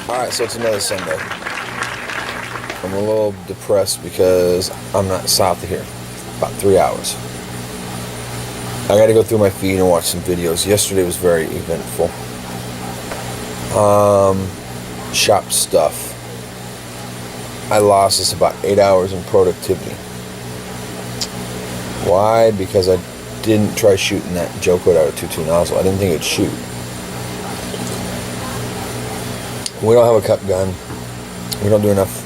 Alright, so it's another Sunday. I'm a little depressed because I'm not south of here. About 3 hours. I gotta go through my feed and watch some videos. Yesterday was very eventful. Shop stuff. I lost us about 8 hours in productivity. Why? Because I didn't try shooting that gel coat out of 2.2 nozzle. I didn't think it'd shoot. We don't have a cup gun. We don't do enough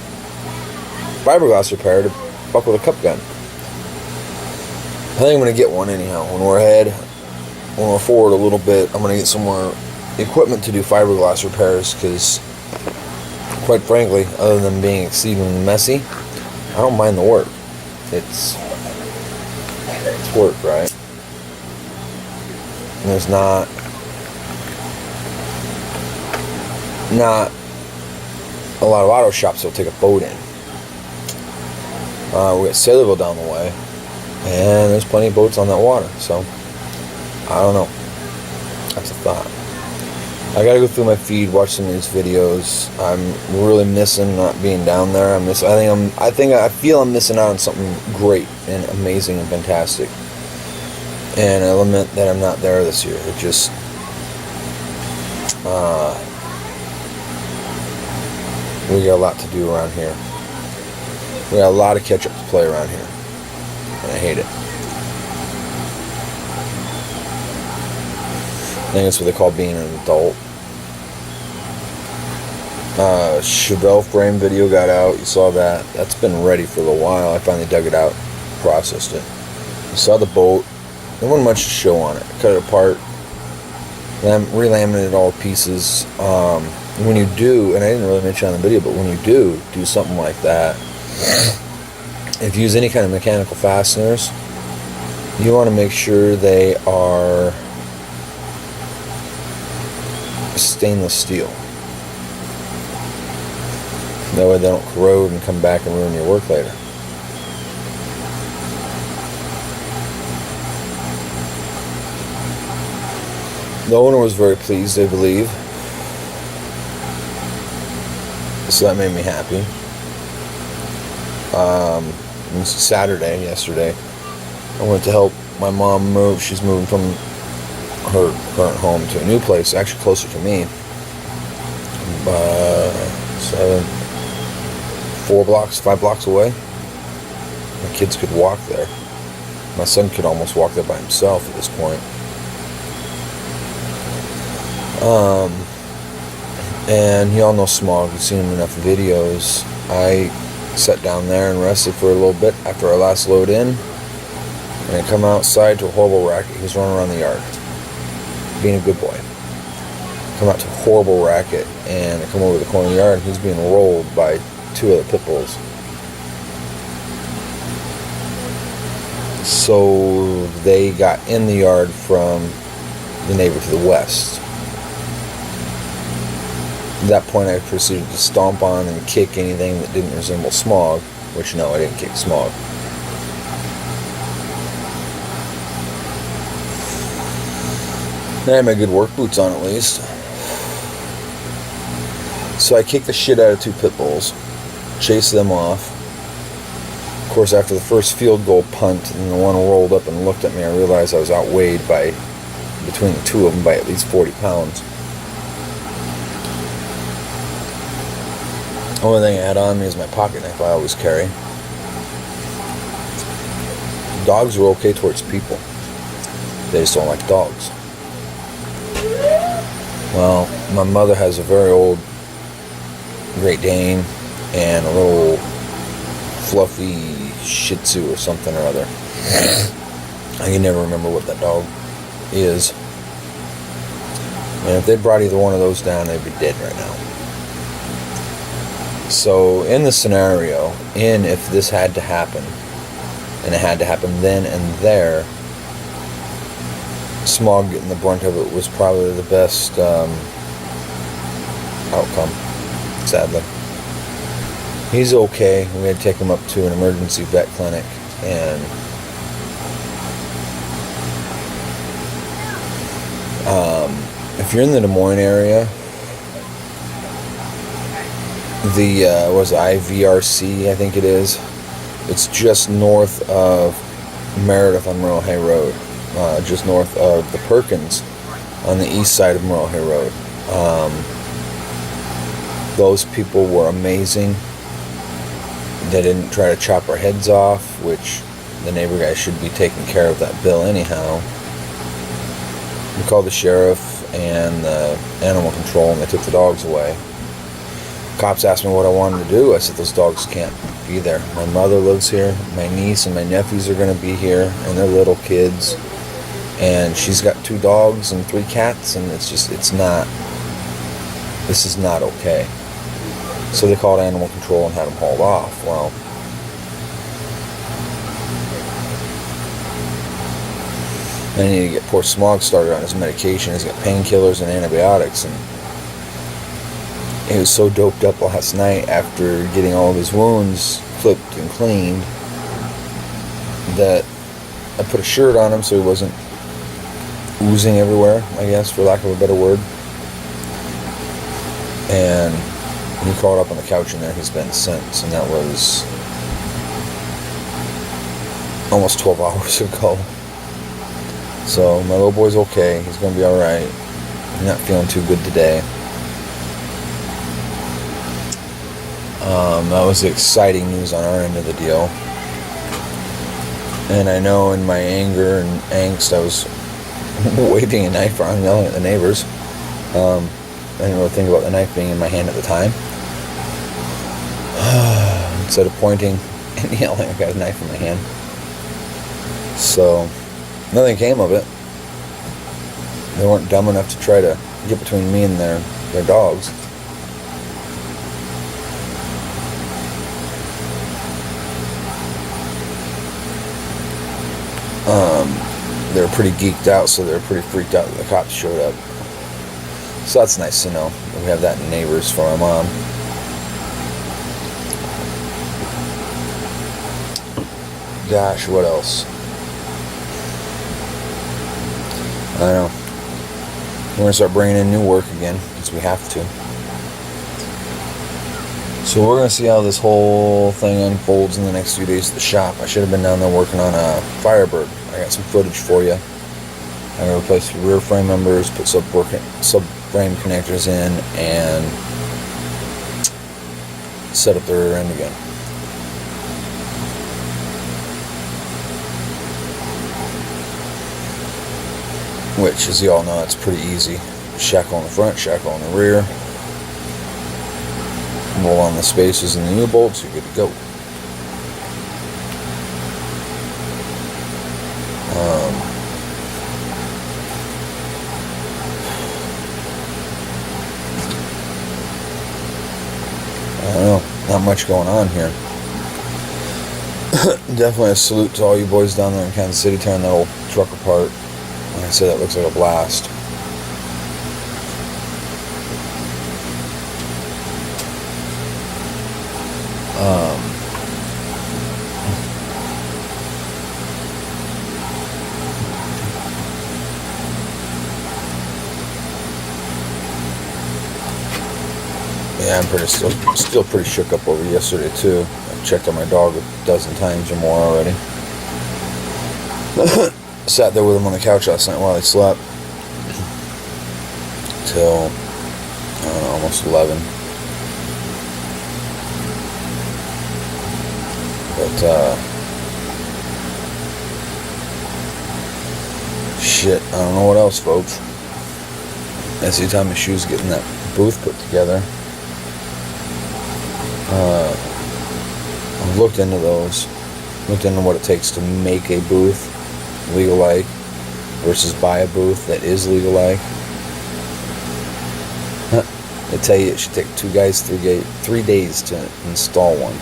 fiberglass repair to fuck with a cup gun. I think I'm going to get one anyhow. When we're forward a little bit, I'm going to get some more equipment to do fiberglass repairs because, quite frankly, other than being exceedingly messy, I don't mind the work. It's work, right? And there's not a lot of auto shops that'll take a boat in. We got Sailorville down the way, and there's plenty of boats on that water, so I don't know. That's a thought. I gotta go through my feed, watch some of these videos. I'm really missing not being down there. I feel I'm missing out on something great and amazing and fantastic. And I lament that I'm not there this year. It just we got a lot to do around here. We got a lot of catch up to play around here. And I hate it. I think that's what they call being an adult. Chevelle frame video got out. You saw that. That's been ready for a little while. I finally dug it out, processed it. You saw the boat. There wasn't much to show on it. I cut it apart, relaminated all pieces. When you do, and I didn't really mention on the video, but when you do something like that, if you use any kind of mechanical fasteners, you want to make sure they are stainless steel. That way they don't corrode and come back and ruin your work later. The owner was very pleased, I believe. So that made me happy. It was Saturday, yesterday. I went to help my mom move. She's moving from her current home to a new place, actually closer to me. 5 blocks away. My kids could walk there. My son could almost walk there by himself at this point. And y'all know Smog. You've seen him in enough videos. I sat down there and rested for a little bit after our last load in. And I come outside to a horrible racket. He was running around the yard, being a good boy. Come out to a horrible racket, and I come over the corner of the yard, and he's being rolled by 2 other pit bulls. So they got in the yard from the neighbor to the west. At that point, I proceeded to stomp on and kick anything that didn't resemble Smog, which no, I didn't kick Smog. I had my good work boots on at least. So I kicked the shit out of 2 pit bulls, chased them off. Of course, after the first field goal punt and the one rolled up and looked at me, I realized I was outweighed by, between the 2 of them, by at least 40 pounds. The only thing I had on me is my pocket knife I always carry. Dogs are okay towards people. They just don't like dogs. Well, my mother has a very old Great Dane and a little fluffy Shih Tzu or something or other. I can never remember what that dog is. And if they brought either one of those down, they'd be dead right now. So in the scenario, if this had to happen, and it had to happen then and there, Smog getting the brunt of it was probably the best outcome, sadly. He's okay. We had to take him up to an emergency vet clinic, and if you're in the Des Moines area, the what is it, IVRC, I think it is. It's just north of Meredith on Merle Hay Road, just north of the Perkins on the east side of Merle Hay Road. Those people were amazing. They didn't try to chop our heads off, which the neighbor guy should be taking care of that bill anyhow. We called the sheriff and the animal control, and they took the dogs away. Cops asked me what I wanted to do. I said, those dogs can't be there. My mother lives here. My niece and my nephews are going to be here, and they're little kids. And she's got 2 dogs and 3 cats, and this is not okay. So they called animal control and had them hauled off. Well, I need to get poor Smog started on his medication. He's got painkillers and antibiotics, and he was so doped up last night after getting all of his wounds clipped and cleaned that I put a shirt on him so he wasn't oozing everywhere, I guess, for lack of a better word. And he crawled up on the couch in there. He's been since, and that was almost 12 hours ago. So my little boy's okay. He's going to be alright. He's not feeling too good today. That was the exciting news on our end of the deal. And I know in my anger and angst I was waving a knife around, yelling at the neighbors. I didn't really think about the knife being in my hand at the time. Instead of pointing and yelling, I got a knife in my hand. So, nothing came of it. They weren't dumb enough to try to get between me and their dogs. They were pretty geeked out, so they were pretty freaked out that the cops showed up. So that's nice to know. We have that in neighbors for my mom. Gosh, what else? I don't know. We're going to start bringing in new work again, because we have to. So we're going to see how this whole thing unfolds in the next few days at the shop. I should have been down there working on a Firebird. I got some footage for you. I'm going to replace the rear frame members, put subframe connectors in, and set up the rear end again. Which, as you all know, it's pretty easy. Shackle in the front, shackle in the rear. Roll on the spacers and the U-bolts, you're good to go. I don't know, not much going on here. Definitely a salute to all you boys down there in Kansas City tearing that old truck apart. Like I said, that looks like a blast. Yeah, I'm still pretty shook up over yesterday too. I've checked on my dog a dozen times or more already. Sat there with him on the couch last night while he slept till I don't know, almost 11. But shit, I don't know what else, folks. SC Tommy Shoes getting that booth put together. I've looked into those. Looked into what it takes to make a booth legal-like versus buy a booth that is legal-like. They tell you it should take 2 guys 3 days to install one.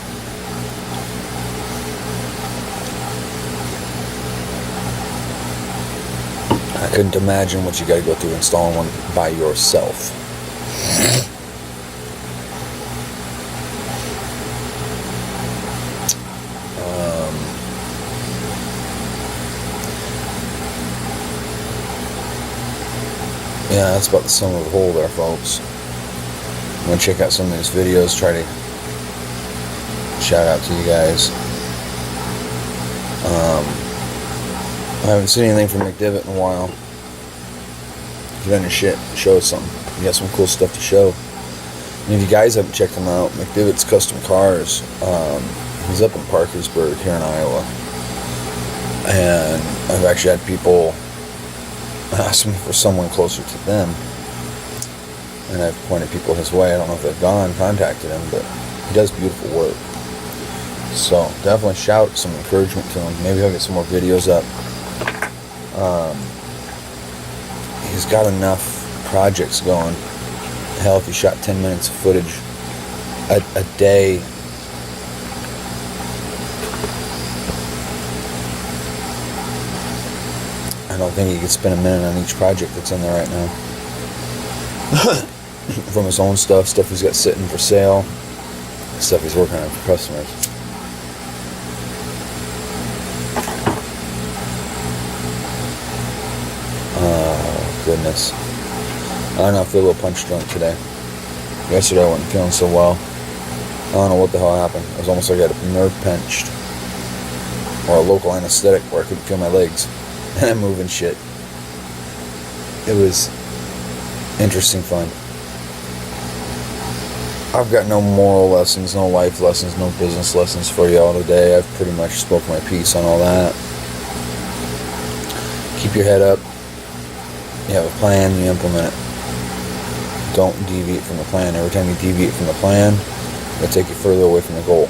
I couldn't imagine what you got to go through installing one by yourself. Yeah, that's about the sum of the whole there, folks. I'm going to check out some of these videos, try to shout out to you guys. I haven't seen anything from McDivitt in a while. Get on your shit, show us something. You got some cool stuff to show. And if you guys haven't checked him out, McDivitt's Custom Cars, he's up in Parkersburg here in Iowa. And I've actually had people ask me for someone closer to them. And I've pointed people his way. I don't know if they've contacted him, but he does beautiful work. So definitely shout some encouragement to him. Maybe he'll get some more videos up. He's got enough projects going. Hell, if he shot 10 minutes of footage a day, I don't think he could spend a minute on each project that's in there right now. From his own stuff he's got sitting for sale, stuff he's working on for customers. Oh, goodness. I don't know, I feel a little punch drunk today. Yesterday I wasn't feeling so well. I don't know what the hell happened. It was almost like I got a nerve pinched. Or a local anesthetic where I couldn't feel my legs. And I'm moving shit. It was interesting fun. I've got no moral lessons, no life lessons, no business lessons for y'all today. I've pretty much spoken my piece on all that. Keep your head up. You have a plan, you implement it. Don't deviate from the plan. Every time you deviate from the plan, it'll take you further away from the goal.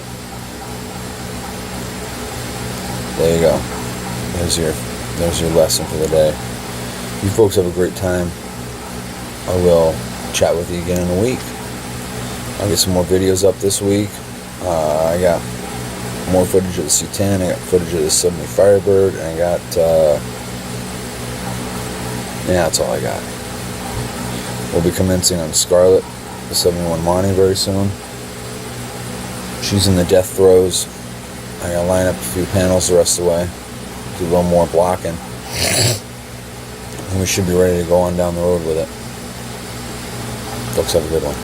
There you go. There's your lesson for the day. You folks have a great time. I will chat with you again in a week. I'll get some more videos up this week. I got more footage of the C10. I got footage of the 70 Firebird. And I got... yeah, that's all I got. We'll be commencing on Scarlet, the 71 Monty, very soon. She's in the death throes. I gotta line up a few panels the rest of the way. Do a little more blocking. And we should be ready to go on down the road with it. Folks, have a good one.